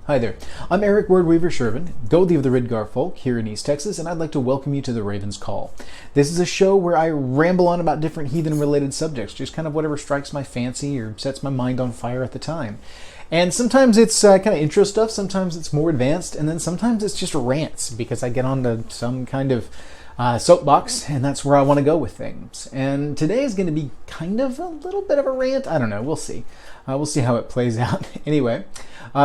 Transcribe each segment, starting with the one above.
Hi there, I'm Eric Wordweaver Sjerven, Goldie of the Ridgar folk here in East Texas, and I'd like to welcome you to the Raven's Call. This is a show where I ramble on about different heathen-related subjects, just kind of whatever strikes my fancy or sets my mind on fire at the time. And sometimes it's kind of intro stuff, sometimes it's more advanced, and then sometimes it's just rants, because I get onto some kind of soapbox, and that's where I want to go with things. And today is going to be kind of a little bit of a rant. I don't know, we'll see. We'll see how it plays out. Anyway,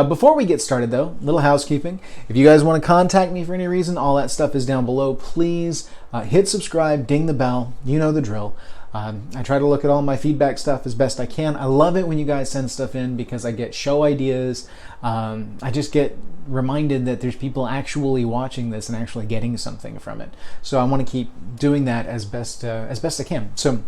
before we get started though, little housekeeping. If you guys want to contact me for any reason, all that stuff is down below. Please hit subscribe, ding the bell, you know the drill. I try to look at all my feedback stuff as best I can. I love it when you guys send stuff in because I get show ideas. I just get reminded that there's people actually watching this and actually getting something from it. So I want to keep doing that as best I can. So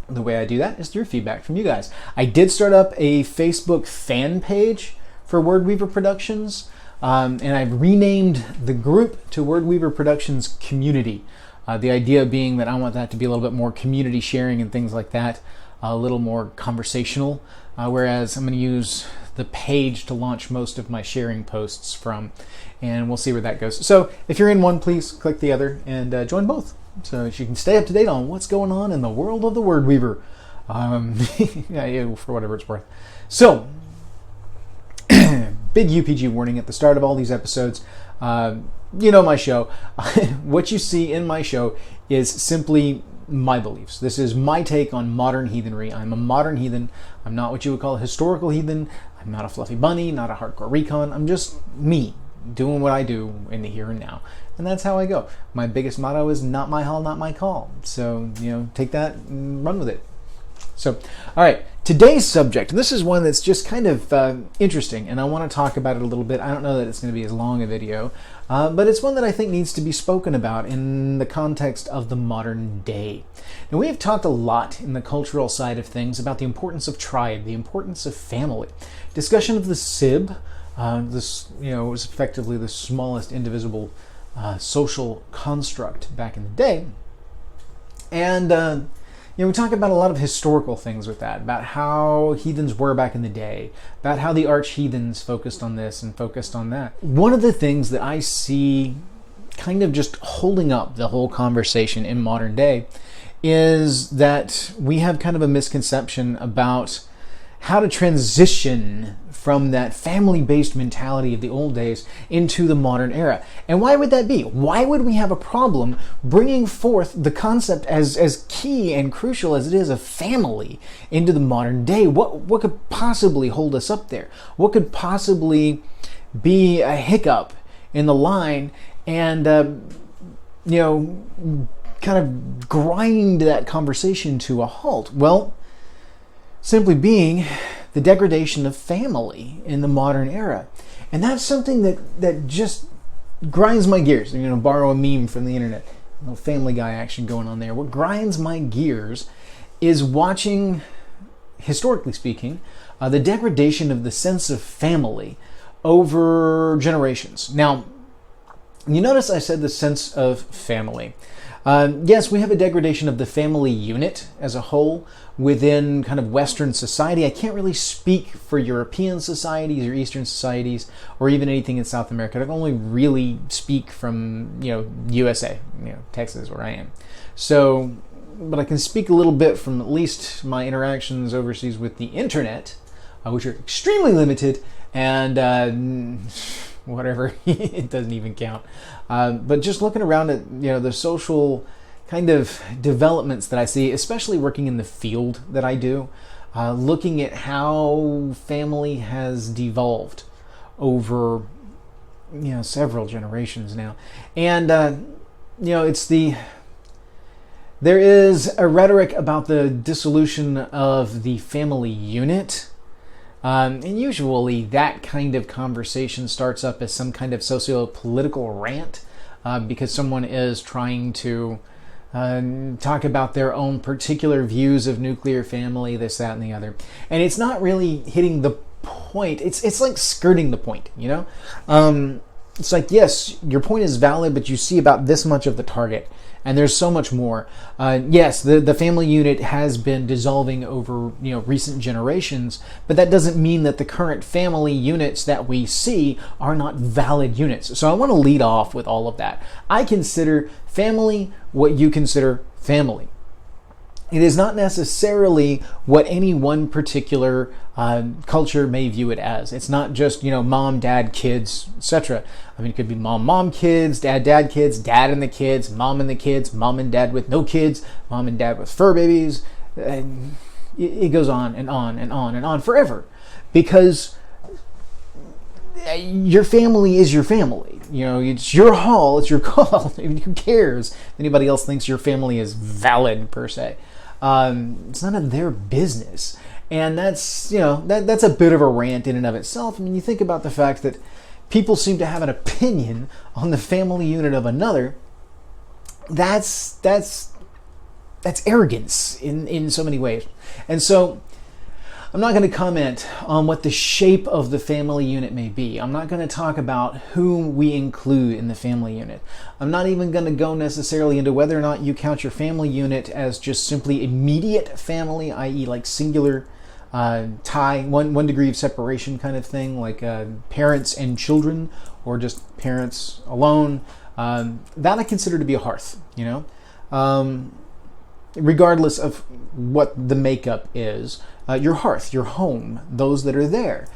the way I do that is through feedback from you guys. I did start up a Facebook fan page for Wordweaver Productions, and I've renamed the group to Wordweaver Productions Community. The idea being that I want that to be a little bit more community sharing and things like that, a little more conversational, whereas I'm going to use the page to launch most of my sharing posts from, and we'll see where that goes. So if you're in one, please click the other and join both, so that you can stay up to date on what's going on in the world of the Wordweaver, yeah, for whatever it's worth. So, big UPG warning at the start of all these episodes. You know my show. What you see in my show is simply my beliefs. This is my take on modern heathenry. I'm a modern heathen. I'm not what you would call a historical heathen. I'm not a fluffy bunny, not a hardcore recon. I'm just me, doing what I do in the here and now. And that's how I go. My biggest motto is not my hall, not my call. So, take that and run with it. So, all right, today's subject, this is one that's just kind of interesting, and I want to talk about it a little bit. I don't know that it's going to be as long a video, but it's one that I think needs to be spoken about in the context of the modern day. Now, we have talked a lot in the cultural side of things about the importance of tribe, the importance of family, discussion of the Sib. This, was effectively the smallest indivisible social construct back in the day, and we talk about a lot of historical things with that, about how heathens were back in the day, about how the arch-heathens focused on this and focused on that. One of the things that I see kind of just holding up the whole conversation in modern day is that we have kind of a misconception about how to transition from that family-based mentality of the old days into the modern era. And why would that be? Why would we have a problem bringing forth the concept as key and crucial as it is of family into the modern day? What could possibly hold us up there? What could possibly be a hiccup in the line and, kind of grind that conversation to a halt? Well, simply being the degradation of family in the modern era. And that's something that just grinds my gears. I'm going to borrow a meme from the internet. A little Family Guy action going on there. What grinds my gears is watching, historically speaking, the degradation of the sense of family over generations. Now, you notice I said the sense of family. Yes, we have a degradation of the family unit as a whole within kind of Western society. I can't really speak for European societies or Eastern societies or even anything in South America. I can only really speak from, USA, Texas, where I am. So, but I can speak a little bit from at least my interactions overseas with the internet, which are extremely limited and whatever, it doesn't even count. But just looking around at, the social kind of developments that I see, especially working in the field that I do, looking at how family has devolved over, several generations now. And, there is a rhetoric about the dissolution of the family unit. And usually that kind of conversation starts up as some kind of socio-political rant because someone is trying to talk about their own particular views of nuclear family, this, that, and the other. And it's not really hitting the point. It's like skirting the point, it's like, yes, your point is valid, but you see about this much of the target, and there's so much more. Yes, the family unit has been dissolving over recent generations, but that doesn't mean that the current family units that we see are not valid units. So I want to lead off with all of that. I consider family what you consider family. It is not necessarily what any one particular culture may view it as. It's not just, mom, dad, kids, etc. I mean, it could be mom, kids, dad, kids, dad and the kids, mom and the kids, mom and dad with no kids, mom and dad with fur babies. And it goes on and on and on and on forever. Because your family is your family. It's your hall, it's your call. Who cares if anybody else thinks your family is valid, per se? It's none of their business. And that's, that's a bit of a rant in and of itself. I mean, you think about the fact that people seem to have an opinion on the family unit of another. That's arrogance in so many ways. And so I'm not going to comment on what the shape of the family unit may be. I'm not going to talk about whom we include in the family unit. I'm not even going to go necessarily into whether or not you count your family unit as just simply immediate family, i.e. like singular tie, one degree of separation kind of thing, like parents and children, or just parents alone. That I consider to be a hearth, regardless of what the makeup is. Your hearth, your home, those that are there.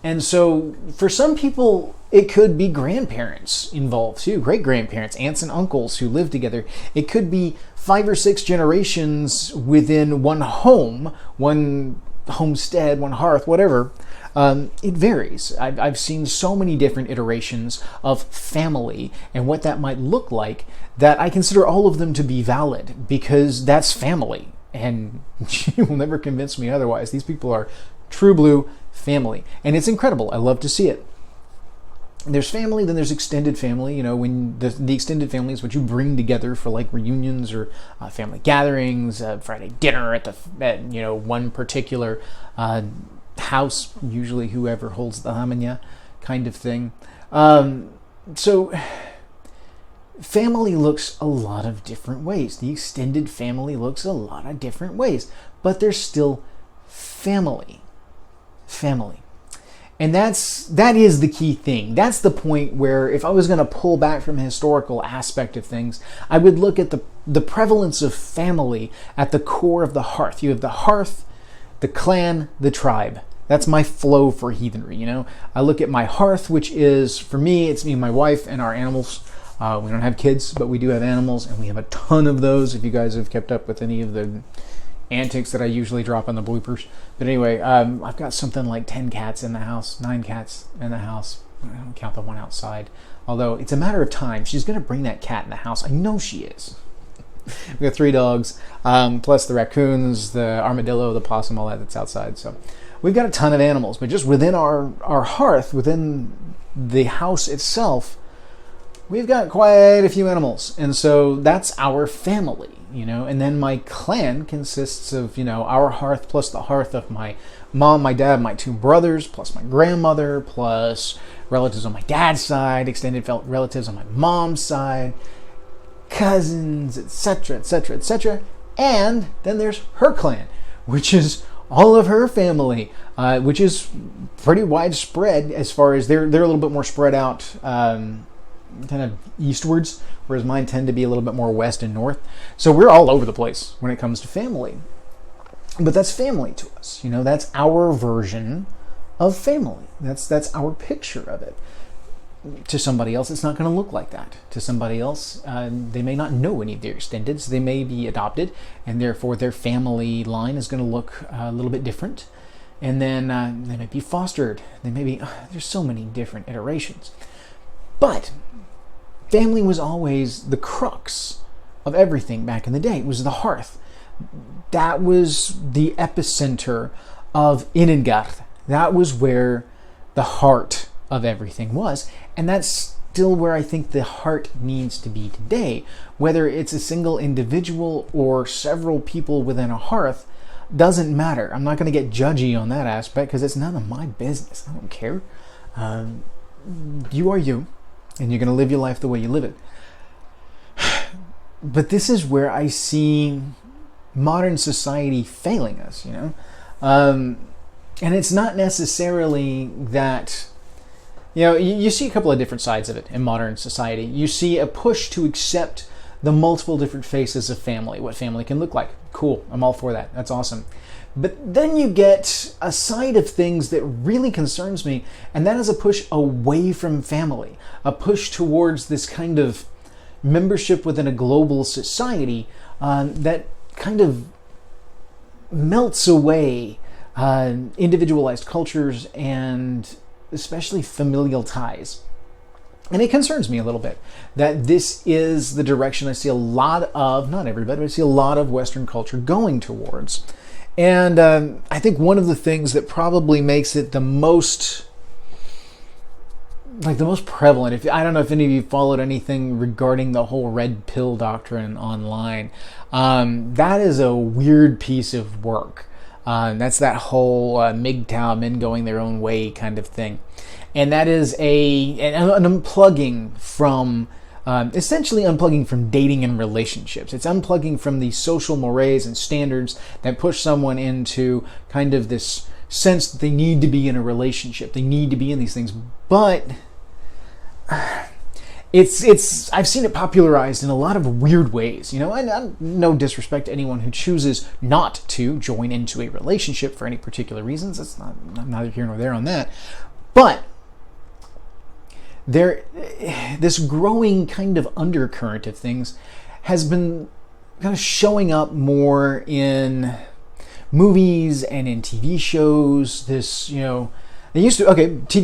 And so for some people, it could be grandparents involved too, great-grandparents, aunts and uncles who live together. It could be 5 or 6 generations within one home, one homestead, one hearth, whatever. It varies. I've seen so many different iterations of family and what that might look like that I consider all of them to be valid, because that's family. And you will never convince me otherwise. These people are true blue family. And it's incredible. I love to see it. There's family, then there's extended family. When the extended family is what you bring together for like reunions or family gatherings, Friday dinner at one particular house, usually whoever holds the hamanya kind of thing. So family looks a lot of different ways. The extended family looks a lot of different ways, but they're still family. Family. And that is the key thing. That's the point where if I was going to pull back from a historical aspect of things, I would look at the prevalence of family at the core of the hearth. You have the hearth, the clan, the tribe. That's my flow for heathenry, I look at my hearth, which is, for me, it's me and my wife and our animals. We don't have kids, but we do have animals, and we have a ton of those, if you guys have kept up with any of the antics that I usually drop on the bloopers. But anyway, I've got something like 10 cats in the house, 9 cats in the house. I don't count the one outside. Although, it's a matter of time. She's going to bring that cat in the house. I know she is. We got 3 dogs, plus the raccoons, the armadillo, the possum, all that's outside. So we've got a ton of animals. But just within our hearth, within the house itself, we've got quite a few animals, and so that's our family, and then my clan consists of, our hearth plus the hearth of my mom, my dad, my 2 brothers, plus my grandmother, plus relatives on my dad's side, extended relatives on my mom's side, cousins, etc., etc., etc., and then there's her clan, which is all of her family, which is pretty widespread as far as they're a little bit more spread out, kind of eastwards, whereas mine tend to be a little bit more west and north. So we're all over the place when it comes to family. But that's family to us. That's our version of family. That's our picture of it. To somebody else, it's not going to look like that. To somebody else, they may not know any of their extendeds. They may be adopted, and therefore their family line is going to look a little bit different. And then they may be fostered. They may be, there's so many different iterations. But family was always the crux of everything back in the day. It was the hearth. That was the epicenter of Innengard. That was where the heart of everything was. And that's still where I think the heart needs to be today. Whether it's a single individual or several people within a hearth doesn't matter. I'm not going to get judgy on that aspect because it's none of my business. I don't care. You are you. and you're going to live your life the way you live it. But this is where I see modern society failing us, and it's not necessarily that, you see a couple of different sides of it in modern society. You see a push to accept the multiple different faces of family, what family can look like. Cool, I'm all for that. That's awesome. But then you get a side of things that really concerns me, and that is a push away from family, a push towards this kind of membership within a global society that kind of melts away individualized cultures and especially familial ties. And it concerns me a little bit that this is the direction I see a lot of, not everybody, but I see a lot of Western culture going towards. And I think one of the things that probably makes it the most prevalent, I don't know if any of you followed anything regarding the whole red pill doctrine online. That is a weird piece of work. That's that whole MGTOW, men going their own way kind of thing. And that is an unplugging from, essentially unplugging from dating and relationships. It's unplugging from the social mores and standards that push someone into kind of this sense that they need to be in a relationship. They need to be in these things. But I've seen it popularized in a lot of weird ways, and no disrespect to anyone who chooses not to join into a relationship for any particular reasons. I'm neither here nor there on that. But this growing kind of undercurrent of things has been kind of showing up more in movies and in TV shows. TV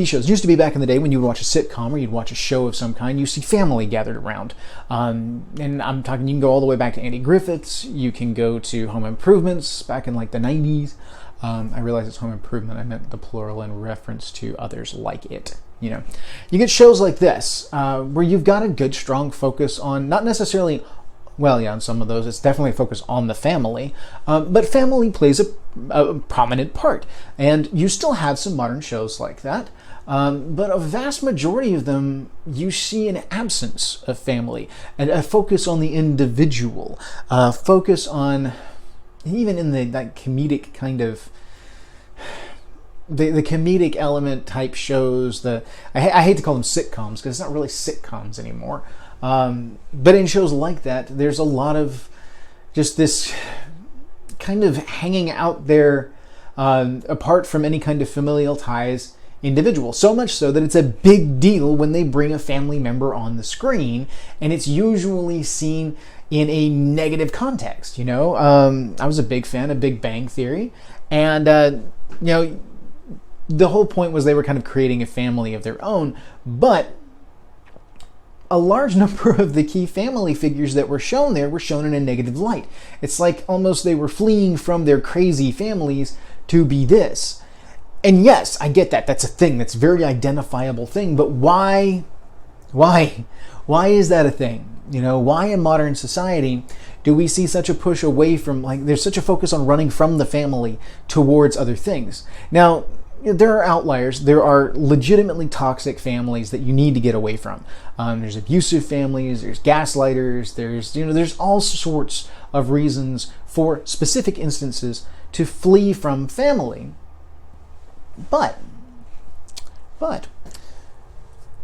shows used to be back in the day when you would watch a sitcom or you'd watch a show of some kind, you see family gathered around. And I'm talking, you can go all the way back to Andy Griffith's, you can go to Home Improvements back in like the 90s. I realize it's Home Improvement, I meant the plural in reference to others like it. You get shows like this, where you've got a good, strong focus on, not necessarily, on some of those, it's definitely a focus on the family, but family plays a prominent part. And you still have some modern shows like that, but a vast majority of them, you see an absence of family, and a focus on the individual, focus on, even in that comedic kind of, the comedic element type shows, I hate to call them sitcoms, because it's not really sitcoms anymore. But in shows like that, there's a lot of just this kind of hanging out there apart from any kind of familial ties individual. So much so that it's a big deal when they bring a family member on the screen, and it's usually seen in a negative context. I was a big fan of Big Bang Theory, and the whole point was they were kind of creating a family of their own, but a large number of the key family figures that were shown there were shown in a negative light. It's like almost they were fleeing from their crazy families to be this. And yes, I get that. That's a thing. That's a very identifiable thing. But why? Why is that a thing? Why in modern society do we see such a push away from, there's such a focus on running from the family towards other things? Now, there are outliers. There are legitimately toxic families that you need to get away from. There's abusive families, there's gaslighters, there's all sorts of reasons for specific instances to flee from family. But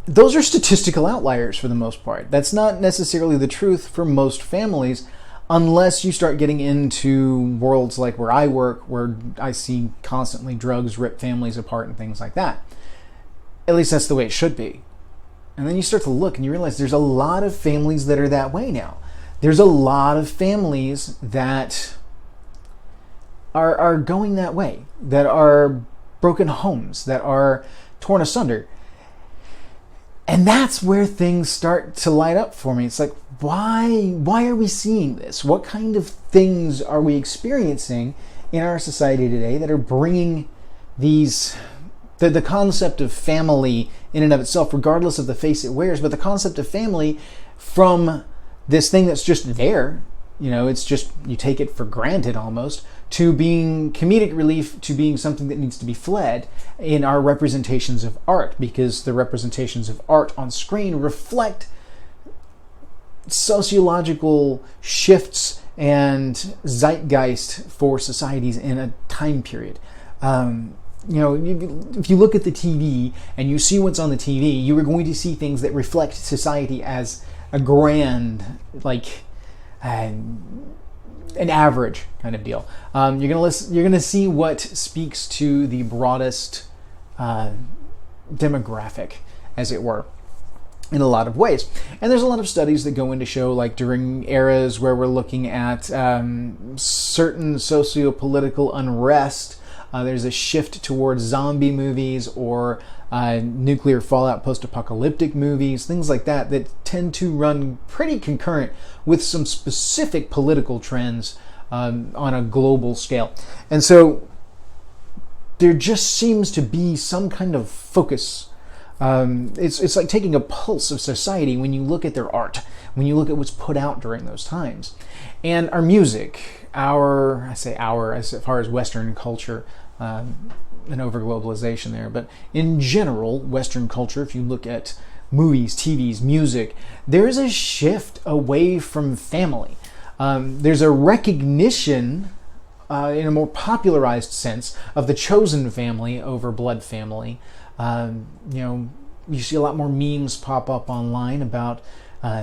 those are statistical outliers for the most part. That's not necessarily the truth for most families, unless you start getting into worlds like where I work, where I see constantly drugs rip families apart and things like that. At least that's the way it should be. And then you start to look and you realize there's a lot of families that are that way now. There's a lot of families that are going that way, that are broken homes, that are torn asunder. And that's where things start to light up for me. It's like, why are we seeing this? What kind of things are we experiencing in our society today that are bringing the concept of family in and of itself, regardless of the face it wears, but the concept of family from this thing that's just there, it's just, you take it for granted almost, to being comedic relief, to being something that needs to be fled in our representations of art, because the representations of art on screen reflect sociological shifts and zeitgeist for societies in a time period. If you look at the TV and you see what's on the TV, you are going to see things that reflect society as a grand, like an average kind of deal. You're gonna see what speaks to the broadest demographic, as it were, in a lot of ways. And there's a lot of studies that go into show, like during eras where we're looking at certain socio-political unrest, there's a shift towards zombie movies or nuclear fallout post-apocalyptic movies, things like that, that tend to run pretty concurrent with some specific political trends on a global scale. And so there just seems to be some kind of focus. It's like taking a pulse of society when you look at their art, when you look at what's put out during those times. And our music, as far as Western culture, and over-globalization there, but in general, Western culture, if you look at movies, TVs, music, there is a shift away from family. There's a recognition, in a more popularized sense, of the chosen family over blood family. You see a lot more memes pop up online about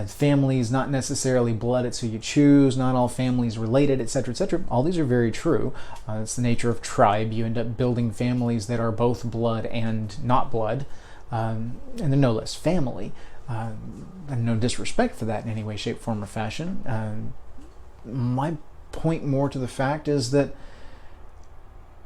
families not necessarily blood, it's who you choose, not all families related, etc., etc. All these are very true. It's the nature of tribe. You end up building families that are both blood and not blood, and they're no less family. And no disrespect for that in any way, shape, form, or fashion. My point more to the fact is that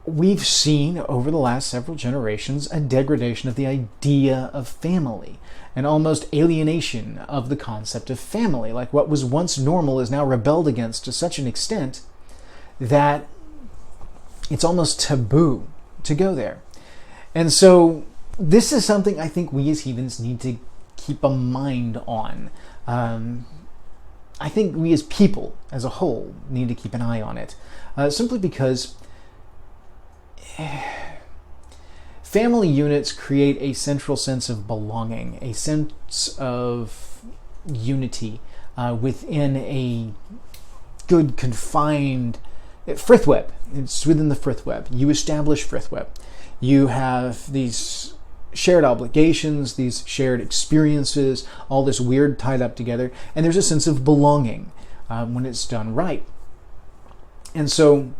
we've seen over the last several generations a degradation of the idea of family, an almost alienation of the concept of family. Like what was once normal is now rebelled against to such an extent that it's almost taboo to go there. And so this is something I think we as heathens need to keep a mind on. I think we as people as a whole need to keep an eye on it, simply because family units create a central sense of belonging, a sense of unity within a good confined frith web. It's within the frith web. You establish frith web. You have these shared obligations, these shared experiences, all this weird tied up together, and there's a sense of belonging when it's done right. And so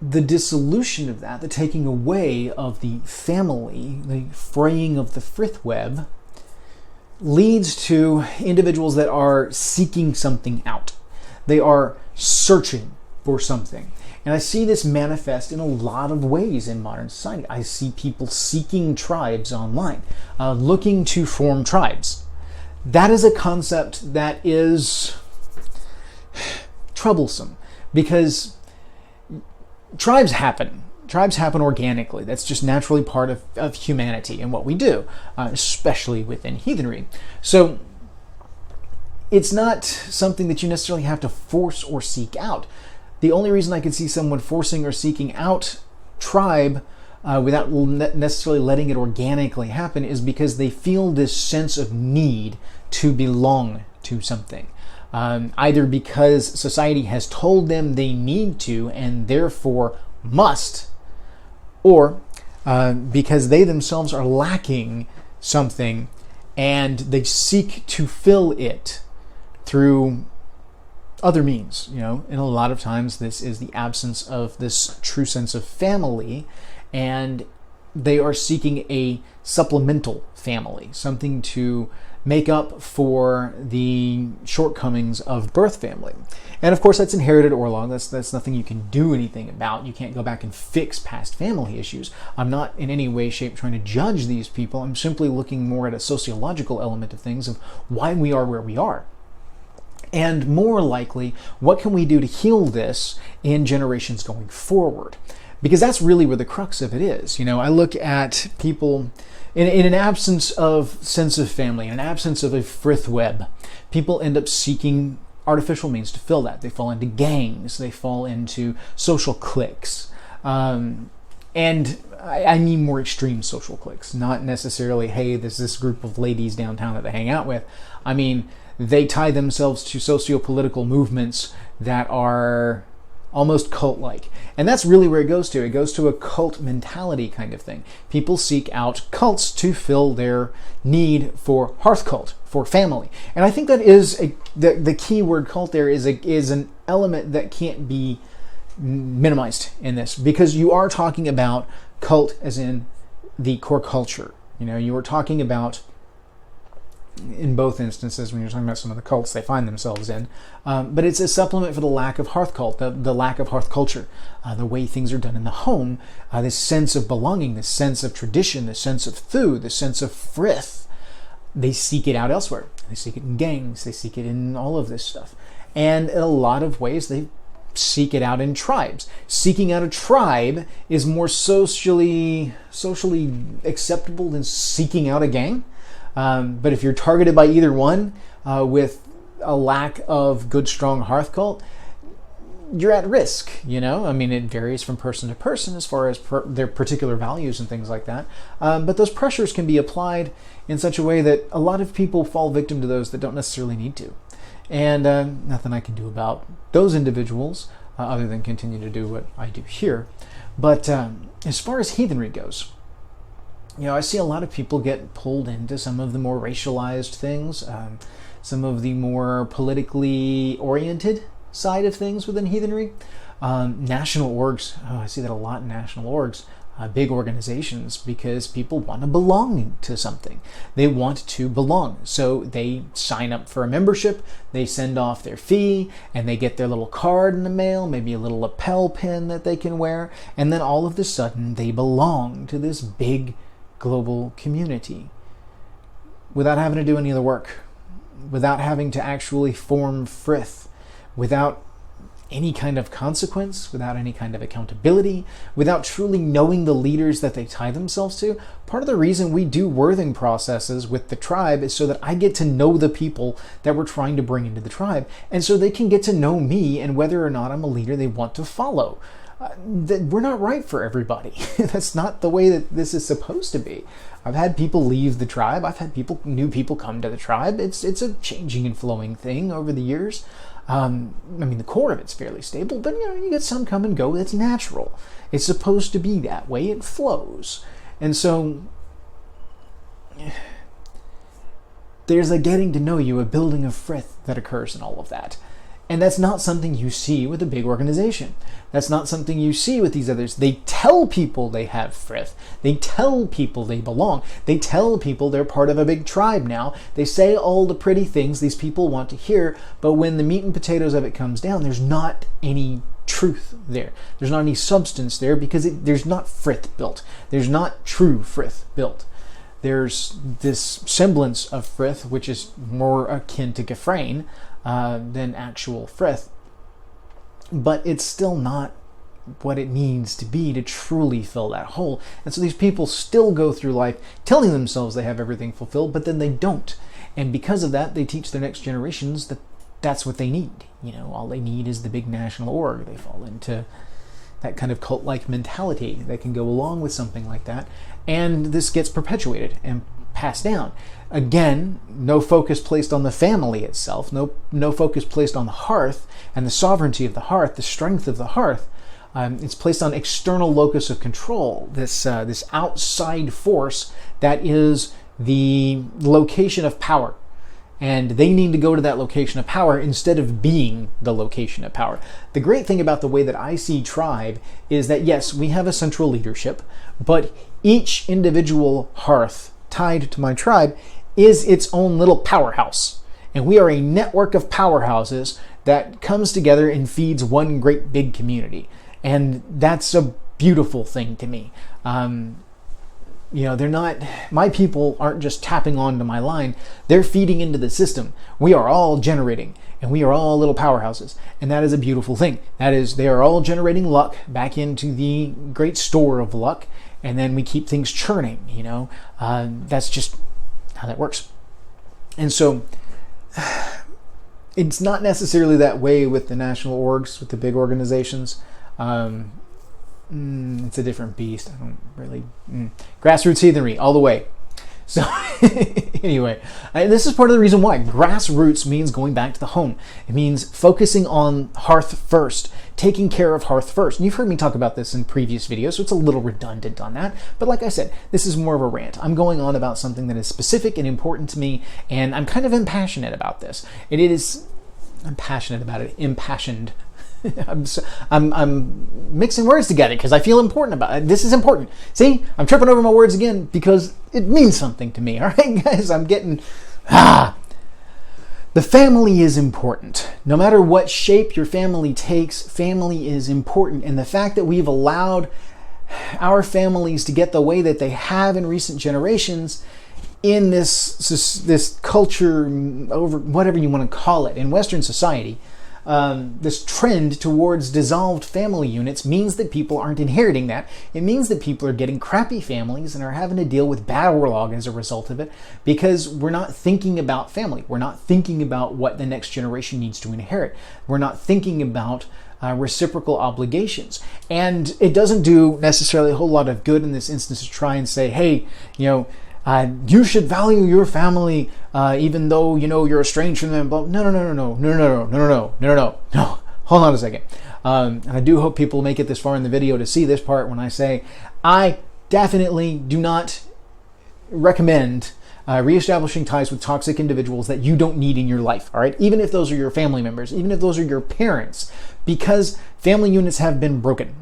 the dissolution of that, the taking away of the family, the fraying of the frith web, leads to individuals that are seeking something out. They are searching for something. And I see this manifest in a lot of ways in modern society. I see people seeking tribes online, looking to form tribes. That is a concept that is troublesome, because tribes happen. Tribes happen organically. That's just naturally part of humanity and what we do, especially within heathenry. So it's not something that you necessarily have to force or seek out. The only reason I could see someone forcing or seeking out tribe without necessarily letting it organically happen is because they feel this sense of need to belong to something. Either because society has told them they need to and therefore must, or because they themselves are lacking something and they seek to fill it through other means, and a lot of times this is the absence of this true sense of family, and they are seeking a supplemental family, something to make up for the shortcomings of birth family. And of course that's inherited or long. That's nothing you can do anything about. You can't go back and fix past family issues. I'm not in any way, shape trying to judge these people. I'm simply looking more at a sociological element of things, of why we are where we are. And more likely, what can we do to heal this in generations going forward? Because that's really where the crux of it is. I look at people in an absence of sense of family, in an absence of a frith web, people end up seeking artificial means to fill that. They fall into gangs. They fall into social cliques. And I mean more extreme social cliques, not necessarily, hey, there's this group of ladies downtown that they hang out with. I mean, they tie themselves to socio-political movements that are almost cult-like. And that's really where it goes to. It goes to a cult mentality kind of thing. People seek out cults to fill their need for hearth cult, for family. And I think that is the key word cult there is an element that can't be minimized in this, because you are talking about cult as in the core culture. You are talking about, in both instances, when you're talking about some of the cults they find themselves in, but it's a supplement for the lack of hearth cult, the lack of hearth culture, the way things are done in the home, this sense of belonging, this sense of tradition, this sense of thu, this sense of frith. They seek it out elsewhere. They seek it in gangs. They seek it in all of this stuff. And in a lot of ways, they seek it out in tribes. Seeking out a tribe is more socially acceptable than seeking out a gang. But if you're targeted by either one with a lack of good, strong hearth cult, you're at risk. I mean, it varies from person to person as far as their particular values and things like that. But those pressures can be applied in such a way that a lot of people fall victim to those that don't necessarily need to. And nothing I can do about those individuals other than continue to do what I do here. But as far as heathenry goes, I see a lot of people get pulled into some of the more racialized things, some of the more politically oriented side of things within heathenry. National orgs, I see that a lot in national orgs. Big organizations, because people want to belong to something. They want to belong. So they sign up for a membership, they send off their fee, and they get their little card in the mail, maybe a little lapel pin that they can wear, and then all of a sudden they belong to this big global community without having to do any of the work, without having to actually form frith, without any kind of consequence, without any kind of accountability, without truly knowing the leaders that they tie themselves to. Part of the reason we do worthing processes with the tribe is so that I get to know the people that we're trying to bring into the tribe, and so they can get to know me and whether or not I'm a leader they want to follow. We're not right for everybody. That's not the way that this is supposed to be. I've had people leave the tribe. I've had new people come to the tribe. It's a changing and flowing thing over the years. I mean, the core of it's fairly stable, but you get some come and go. That's natural. It's supposed to be that way. It flows. And so there's a getting to know you, a building of frith that occurs in all of that. And that's not something you see with a big organization. That's not something you see with these others. They tell people they have frith. They tell people they belong. They tell people they're part of a big tribe now. They say all the pretty things these people want to hear, but when the meat and potatoes of it comes down, there's not any truth there. There's not any substance there, because there's not frith built. There's not true frith built. There's this semblance of frith, which is more akin to Gefrain than actual frith. But it's still not what it needs to be to truly fill that hole. And so these people still go through life telling themselves they have everything fulfilled, but then they don't. And because of that, they teach their next generations that that's what they need. All they need is the big national org. They fall into that kind of cult-like mentality that can go along with something like that. And this gets perpetuated and passed down. Again, no focus placed on the family itself, no focus placed on the hearth and the sovereignty of the hearth, the strength of the hearth. It's placed on external locus of control, this outside force that is the location of power. And they need to go to that location of power instead of being the location of power. The great thing about the way that I see tribe is that, yes, we have a central leadership, but each individual hearth tied to my tribe is its own little powerhouse. And we are a network of powerhouses that comes together and feeds one great big community. And that's a beautiful thing to me. They're not, my people aren't just tapping onto my line, they're feeding into the system. We are all generating, and we are all little powerhouses. And that is a beautiful thing. That is, they are all generating luck back into the great store of luck, and then we keep things churning, That's just how that works. And so It's not necessarily that way with the national orgs, with the big organizations. It's a different beast. I don't really... Grassroots heathenry, all the way. So, anyway, this is part of the reason why. Grassroots means going back to the home. It means focusing on hearth first, taking care of hearth first. And you've heard me talk about this in previous videos, so it's a little redundant on that. But like I said, this is more of a rant. I'm going on about something that is specific and important to me, and I'm kind of impassionate about this. I'm passionate about it, impassioned. I'm mixing words together because I feel important about it. This is important. See, I'm tripping over my words again because it means something to me. All right, guys, I'm getting... The family is important. No matter what shape your family takes, family is important. And the fact that we've allowed our families to get the way that they have in recent generations in this culture, over whatever you want to call it, in Western society, this trend towards dissolved family units means that people aren't inheriting that. It means that people are getting crappy families and are having to deal with bad warlog as a result of it, because we're not thinking about family. We're not thinking about what the next generation needs to inherit. We're not thinking about reciprocal obligations. And it doesn't do necessarily a whole lot of good in this instance to try and say, hey, you should value your family even though you're estranged from them. But no. Hold on a second. And I do hope people make it this far in the video to see this part when I say I definitely do not recommend reestablishing ties with toxic individuals that you don't need in your life. All right, even if those are your family members, even if those are your parents, because family units have been broken.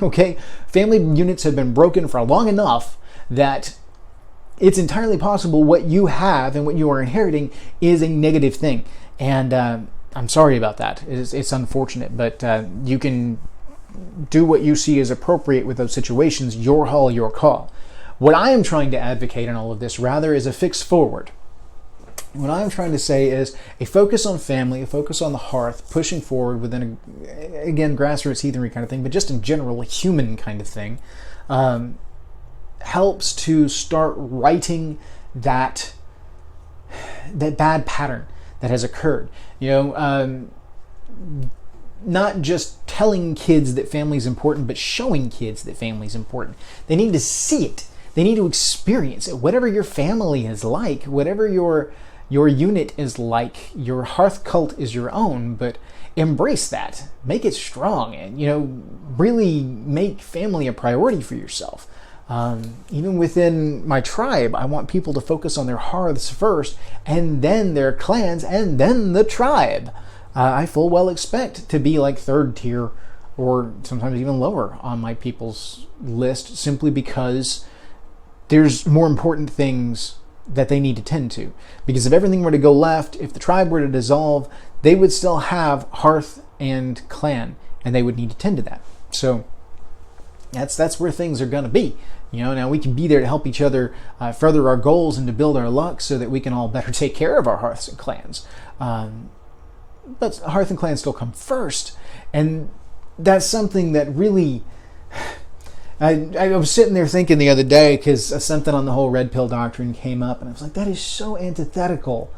Okay, family units have been broken for long enough that it's entirely possible what you have and what you are inheriting is a negative thing. And I'm sorry about that. It's unfortunate, but you can do what you see as appropriate with those situations. Your hall, your call. What I am trying to advocate in all of this, rather, is a fix forward. What I'm trying to say is a focus on family, a focus on the hearth, pushing forward within, again, grassroots heathenry kind of thing, but just in general, a human kind of thing. Helps to start righting that bad pattern that has occurred. Not just telling kids that family is important, but showing kids that family is important. They need to see it. They need to experience it. Whatever your family is like, whatever your unit is like, your hearth cult is your own, but embrace that. Make it strong, and really make family a priority for yourself. Even within my tribe, I want people to focus on their hearths first, and then their clans, and then the tribe. I full well expect to be like third tier, or sometimes even lower on my people's list, simply because there's more important things that they need to tend to. Because if everything were to go left, if the tribe were to dissolve, they would still have hearth and clan, and they would need to tend to that. So that's where things are going to be. Now we can be there to help each other further our goals and to build our luck so that we can all better take care of our hearths and clans. But hearth and clans still come first. And that's something that really... I was sitting there thinking the other day, because something on the whole Red Pill Doctrine came up, and I was like, that is so antithetical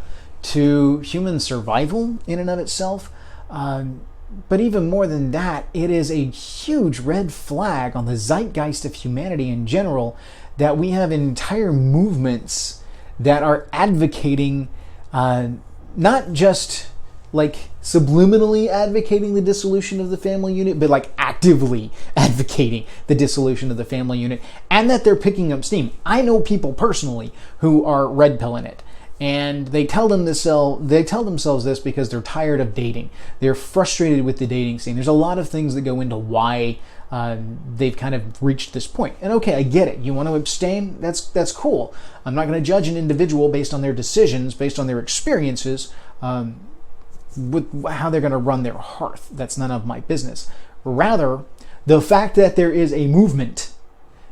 to human survival in and of itself. But even more than that, it is a huge red flag on the zeitgeist of humanity in general that we have entire movements that are advocating, not just like subliminally advocating the dissolution of the family unit, but like actively advocating the dissolution of the family unit, and that they're picking up steam. I know people personally who are red pilling it. And they tell themselves this because they're tired of dating. They're frustrated with the dating scene. There's a lot of things that go into why they've kind of reached this point. And okay, I get it. You want to abstain? That's cool. I'm not going to judge an individual based on their decisions, based on their experiences, with how they're going to run their hearth. That's none of my business. Rather, the fact that there is a movement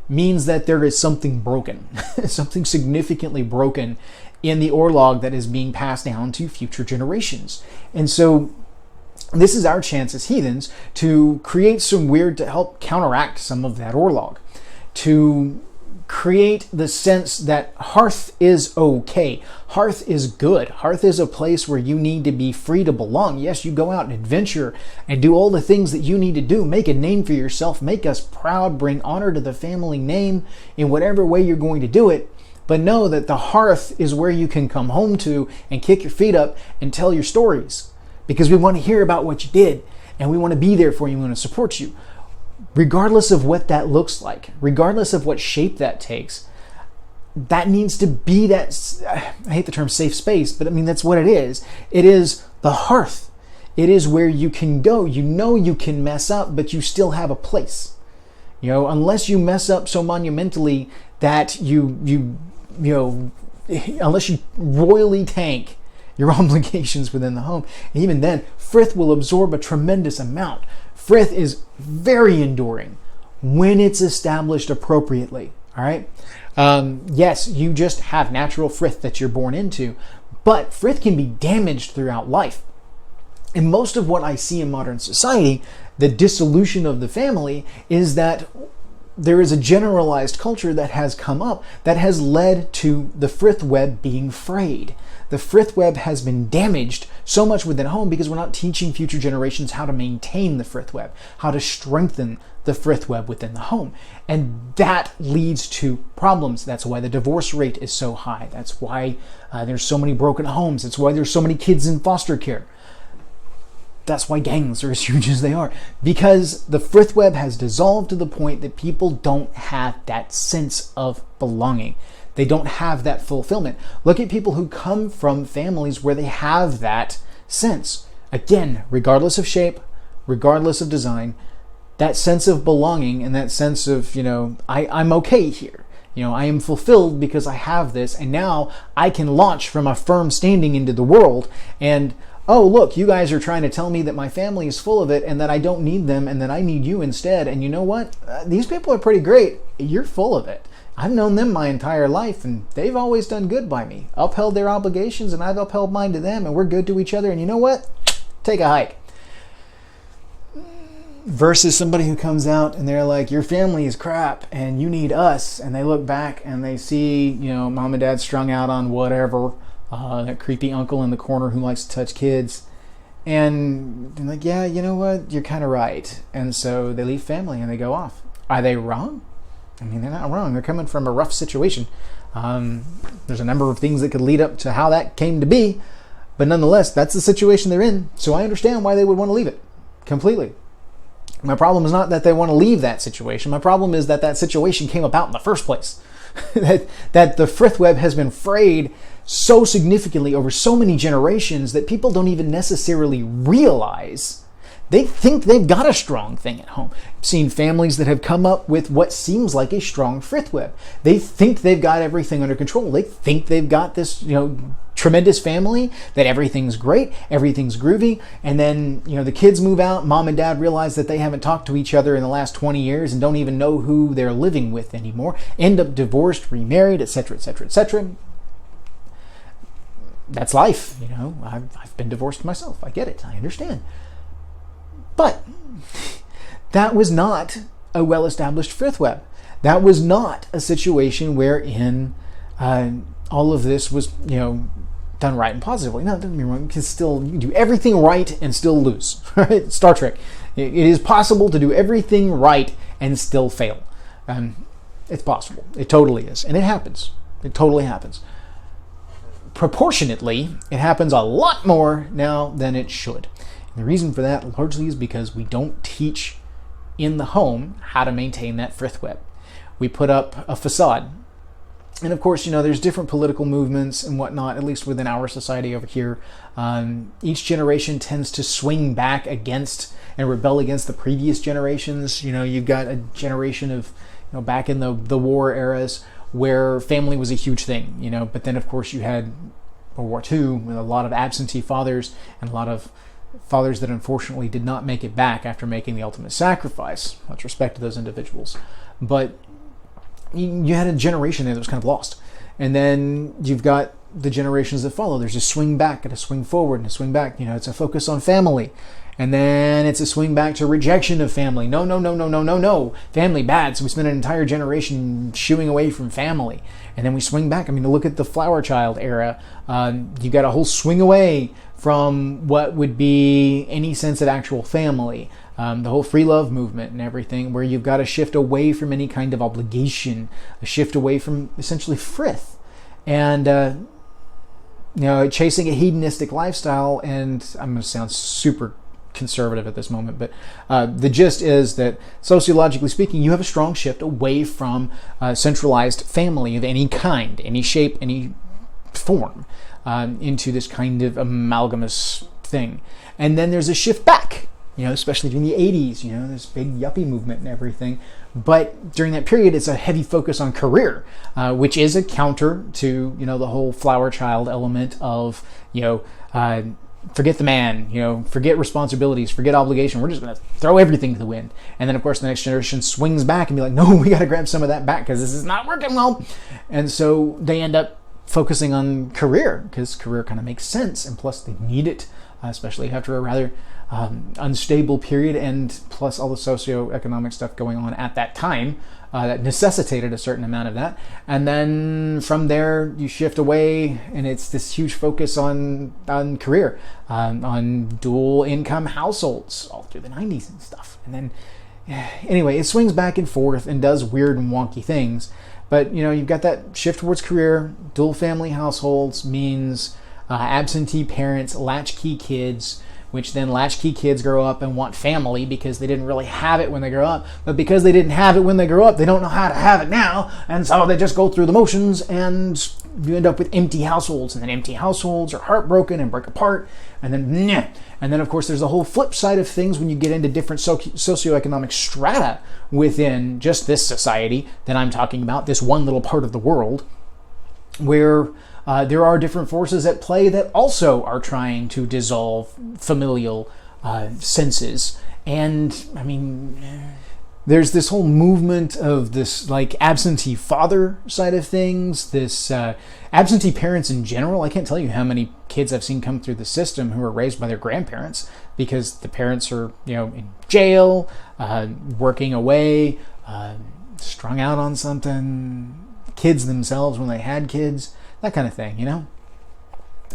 means that there is something broken, something significantly broken in the orlog that is being passed down to future generations. And so this is our chance as heathens to create some weird to help counteract some of that orlog, to create the sense that hearth is okay. Hearth is good. Hearth is a place where you need to be free to belong. Yes, you go out and adventure and do all the things that you need to do. Make a name for yourself. Make us proud. Bring honor to the family name in whatever way you're going to do it. But know that the hearth is where you can come home to and kick your feet up and tell your stories. Because we want to hear about what you did. And we want to be there for you. We want to support you. Regardless of what that looks like, regardless of what shape that takes, that needs to be that, I hate the term safe space, but I mean, that's what it is. It is the hearth. It is where you can go. You know you can mess up, but you still have a place. You know, unless you mess up so monumentally that you unless you royally tank your obligations within the home. And even then, frith will absorb a tremendous amount. Frith is very enduring when it's established appropriately. All right. Yes, you just have natural frith that you're born into, but frith can be damaged throughout life. And most of what I see in modern society, the dissolution of the family, is that there is a generalized culture that has come up that has led to the frith web being frayed. The frith web has been damaged so much within home because we're not teaching future generations how to maintain the frith web, how to strengthen the frith web within the home. And that leads to problems. That's why the divorce rate is so high. That's why there's so many broken homes. That's why there's so many kids in foster care. That's why gangs are as huge as they are. Because the frith web has dissolved to the point that people don't have that sense of belonging. They don't have that fulfillment. Look at people who come from families where they have that sense. Again, regardless of shape, regardless of design, that sense of belonging and that sense of, I'm okay here. I am fulfilled because I have this, and now I can launch from a firm standing into the world. And, oh, look, you guys are trying to tell me that my family is full of it and that I don't need them and that I need you instead. And you know what? These people are pretty great. You're full of it. I've known them my entire life, and they've always done good by me, upheld their obligations, and I've upheld mine to them, and we're good to each other. And you know what? Take a hike. Versus somebody who comes out and they're like, your family is crap and you need us. And they look back and they see, mom and dad strung out on whatever, that creepy uncle in the corner who likes to touch kids. And they're like, yeah, you know what? You're kind of right. And so they leave family and they go off. Are they wrong? I mean, they're not wrong. They're coming from a rough situation. There's a number of things that could lead up to how that came to be. But nonetheless, that's the situation they're in. So I understand why they would want to leave it completely. My problem is not that they want to leave that situation. My problem is that that situation came about in the first place. that the frith web has been frayed so significantly over so many generations that people don't even necessarily realize. They think they've got a strong thing at home. I've seen families that have come up with what seems like a strong frith web. They think they've got everything under control. They think they've got this, tremendous family, that everything's great, everything's groovy, and then, the kids move out, mom and dad realize that they haven't talked to each other in the last 20 years and don't even know who they're living with anymore, end up divorced, remarried, etc., etc., etc. That's life, I've been divorced myself. I get it. I understand. But that was not a well-established frith web. That was not a situation wherein all of this was, done right and positively. No, don't get me wrong. You can still do everything right and still lose. Right? Star Trek. It is possible to do everything right and still fail. It's possible. It totally is. And it happens. It totally happens. Proportionately, it happens a lot more now than it should. And the reason for that largely is because we don't teach in the home how to maintain that frith web. We put up a facade. And of course, there's different political movements and whatnot, at least within our society over here. Each generation tends to swing back against and rebel against the previous generations. You've got a generation of, back in the war eras where family was a huge thing, but then of course you had World War II with a lot of absentee fathers and a lot of fathers that unfortunately did not make it back after making the ultimate sacrifice. Much respect to those individuals. But you had a generation there that was kind of lost. And then you've got the generations that follow. There's a swing back and a swing forward and a swing back. It's a focus on family. And then it's a swing back to rejection of family. No, no, no, no, no, no, no. Family bad. So we spend an entire generation shooing away from family. And then we swing back. I mean, look at the flower child era. You got a whole swing away from what would be any sense of actual family. The whole free love movement and everything, where you've got to shift away from any kind of obligation, a shift away from essentially frith. And, chasing a hedonistic lifestyle. And I'm going to sound super conservative at this moment, but the gist is that sociologically speaking, you have a strong shift away from centralized family of any kind, any shape, any form, into this kind of amalgamous thing. And then there's a shift back, especially during the 80s, this big yuppie movement and everything. But during that period, it's a heavy focus on career, which is a counter to, the whole flower child element of, forget the man, forget responsibilities, forget obligation. We're just going to throw everything to the wind. And then, of course, the next generation swings back and be like, no, we got to grab some of that back because this is not working well. And so they end up focusing on career because career kind of makes sense. And plus, they need it, especially after a rather unstable period, and plus all the socioeconomic stuff going on at that time that necessitated a certain amount of that. And then from there you shift away, and it's this huge focus on career, on dual income households all through the 90s and stuff. And then anyway, it swings back and forth and does weird and wonky things. But you've got that shift towards career. Dual family households means absentee parents, latchkey kids, which then latchkey kids grow up and want family because they didn't really have it when they grow up. But because they didn't have it when they grow up, they don't know how to have it now. And so they just go through the motions, and you end up with empty households. And then empty households are heartbroken and break apart. And then, of course, there's the whole flip side of things when you get into different socioeconomic strata within just this society that I'm talking about, this one little part of the world, where there are different forces at play that also are trying to dissolve familial senses. And, I mean, there's this whole movement of this, absentee father side of things, this absentee parents in general. I can't tell you how many kids I've seen come through the system who are raised by their grandparents because the parents are, in jail, working away, strung out on something, kids themselves when they had kids, that kind of thing,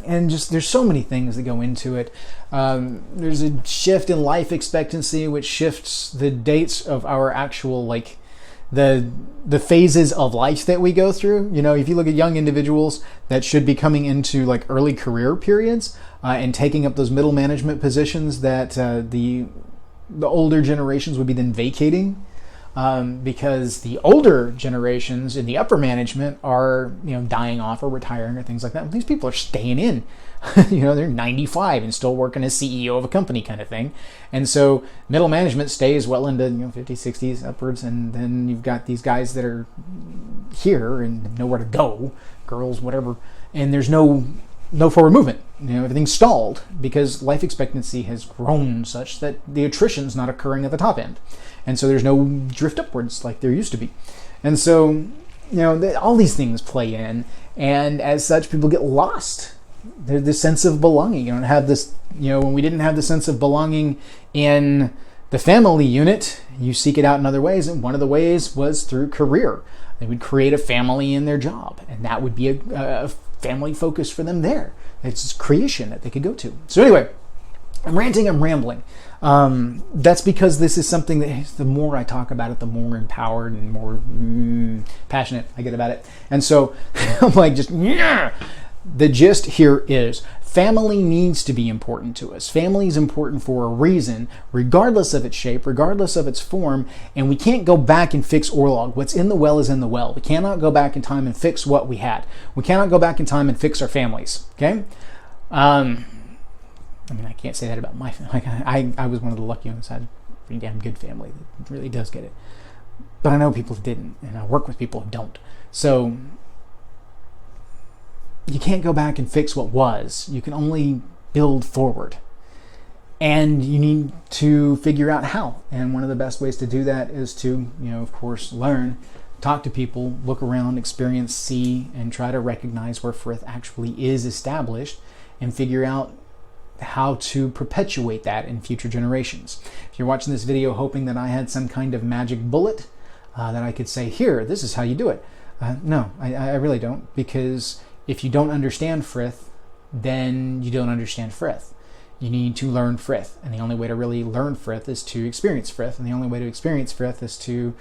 And just there's so many things that go into it. There's a shift in life expectancy, which shifts the dates of our actual, the phases of life that we go through. If you look at young individuals that should be coming into early career periods and taking up those middle management positions that the older generations would be then vacating. Because the older generations in the upper management are, dying off or retiring or things like that. These people are staying in, they're 95 and still working as CEO of a company kind of thing. And so middle management stays well into, 50s, 60s upwards. And then you've got these guys that are here and nowhere to go, girls, whatever. And there's no forward movement. Everything's stalled because life expectancy has grown such that the attrition's not occurring at the top end. And so there's no drift upwards like there used to be. And so, all these things play in. And as such, people get lost. There's this sense of belonging. You don't have this, when we didn't have the sense of belonging in the family unit, you seek it out in other ways. And one of the ways was through career. They would create a family in their job. And that would be a family focus for them there. It's creation that they could go to. So anyway, I'm ranting, I'm rambling. That's because this is something that the more I talk about it, the more empowered and more passionate I get about it. And so I'm the gist here is family needs to be important to us. Family is important for a reason, regardless of its shape, regardless of its form. And we can't go back and fix Orlog. What's in the well is in the well. We cannot go back in time and fix what we had. We cannot go back in time and fix our families. Okay? I can't say that about my family. I was one of the lucky ones. I had a pretty damn good family that really does get it. But I know people who didn't, and I work with people who don't. So you can't go back and fix what was. You can only build forward. And you need to figure out how. And one of the best ways to do that is to, of course, learn, talk to people, look around, experience, see, and try to recognize where frith actually is established and figure out how to perpetuate that in future generations. If you're watching this video hoping that I had some kind of magic bullet that I could say, here, this is how you do it. No, I really don't, because if you don't understand Frith, then you don't understand Frith. You need to learn Frith, and the only way to really learn Frith is to experience Frith, and the only way to experience Frith is to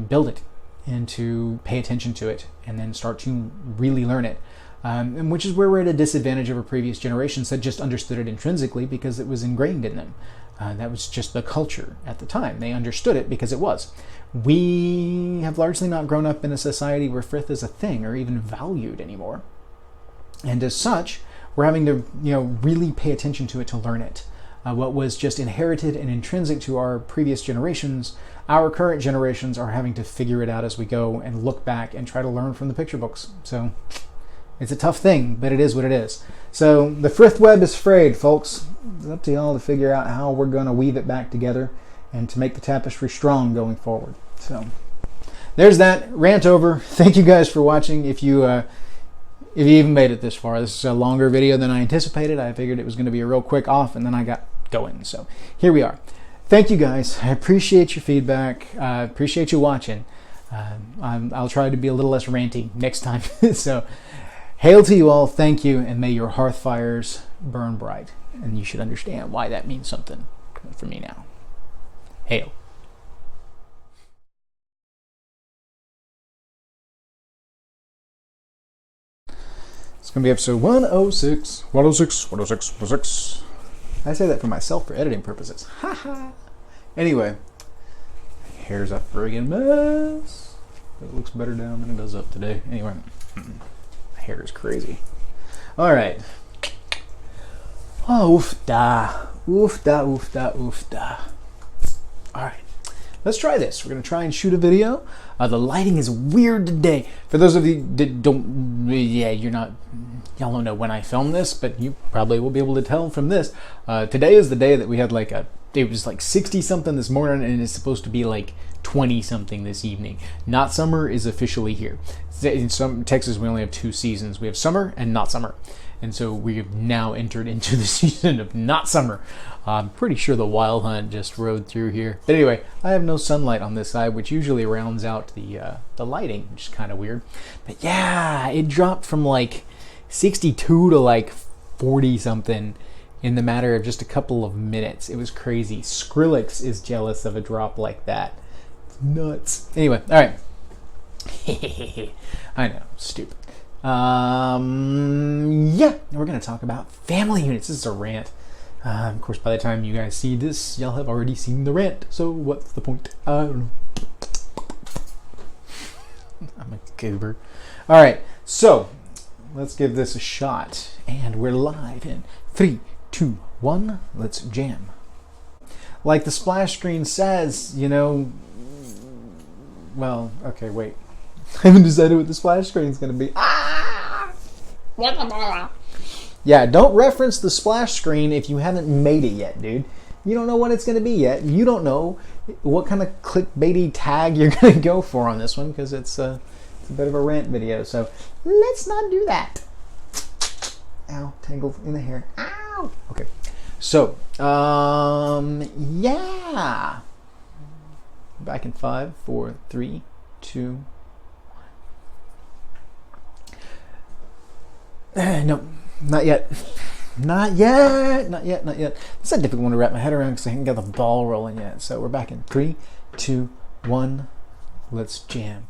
build it and to pay attention to it and then start to really learn it. And which is where we're at a disadvantage over previous generations that just understood it intrinsically because it was ingrained in them. That was just the culture at the time. They understood it because it was. We have largely not grown up in a society where Frith is a thing or even valued anymore. And as such, we're having to really pay attention to it to learn it. What was just inherited and intrinsic to our previous generations, our current generations are having to figure it out as we go and look back and try to learn from the picture books. So it's a tough thing, but it is what it is. So the Frith web is frayed, folks. It's up to y'all to figure out how we're going to weave it back together and to make the tapestry strong going forward. So there's that rant over. Thank you guys for watching. If you even made it this far, this is a longer video than I anticipated. I figured it was going to be a real quick off, and then I got going. So here we are. Thank you guys. I appreciate your feedback. I appreciate you watching. I'll try to be a little less ranty next time. So hail to you all. Thank you, and may your hearth fires burn bright. And you should understand why that means something for me now. Hail. It's going to be episode 106. 106, 106, 106. I say that for myself for editing purposes. Haha. Anyway, hair's a friggin' mess. But it looks better down than it does up today. Anyway, my hair is crazy. Alright. Oh, oof-da. Oof-da, oof-da, oof-da. Alright. Let's try this. We're going to try and shoot a video. The lighting is weird today. For those of you that don't, y'all don't know when I filmed this, but you probably will be able to tell from this. Today is the day that we had it was like 60 something this morning, and it's supposed to be like 20 something this evening. Not summer is officially here. In Texas, we only have 2 seasons. We have summer and not summer. And so we have now entered into the season of not summer. I'm pretty sure the wild hunt just rode through here. But anyway, I have no sunlight on this side, which usually rounds out the lighting, which is kind of weird. But yeah, it dropped from like 62 to like 40 something in the matter of just a couple of minutes. It was crazy. Skrillex is jealous of a drop like that. It's nuts. Anyway, all right. I know, stupid. Yeah, we're going to talk about family units. This is a rant. Of course, by the time you guys see this, y'all have already seen the rant. So what's the point? I don't know. I'm a goober. All right, so let's give this a shot. And we're live in 3, 2, 1. Let's jam. Like the splash screen says, well, okay, wait. I haven't decided what the splash screen is going to be. Yeah, don't reference the splash screen if you haven't made it yet, dude. You don't know what it's going to be yet. You don't know what kind of clickbaity tag you're going to go for on this one, because it's a bit of a rant video. So let's not do that. Ow, tangled in the hair. Ow. Okay. So, yeah. Back in 5, 4, 3, 2. No, not yet. Not yet. Not yet. Not yet. It's a difficult one to wrap my head around because I haven't got the ball rolling yet. So we're back in 3, 2, 1. Let's jam.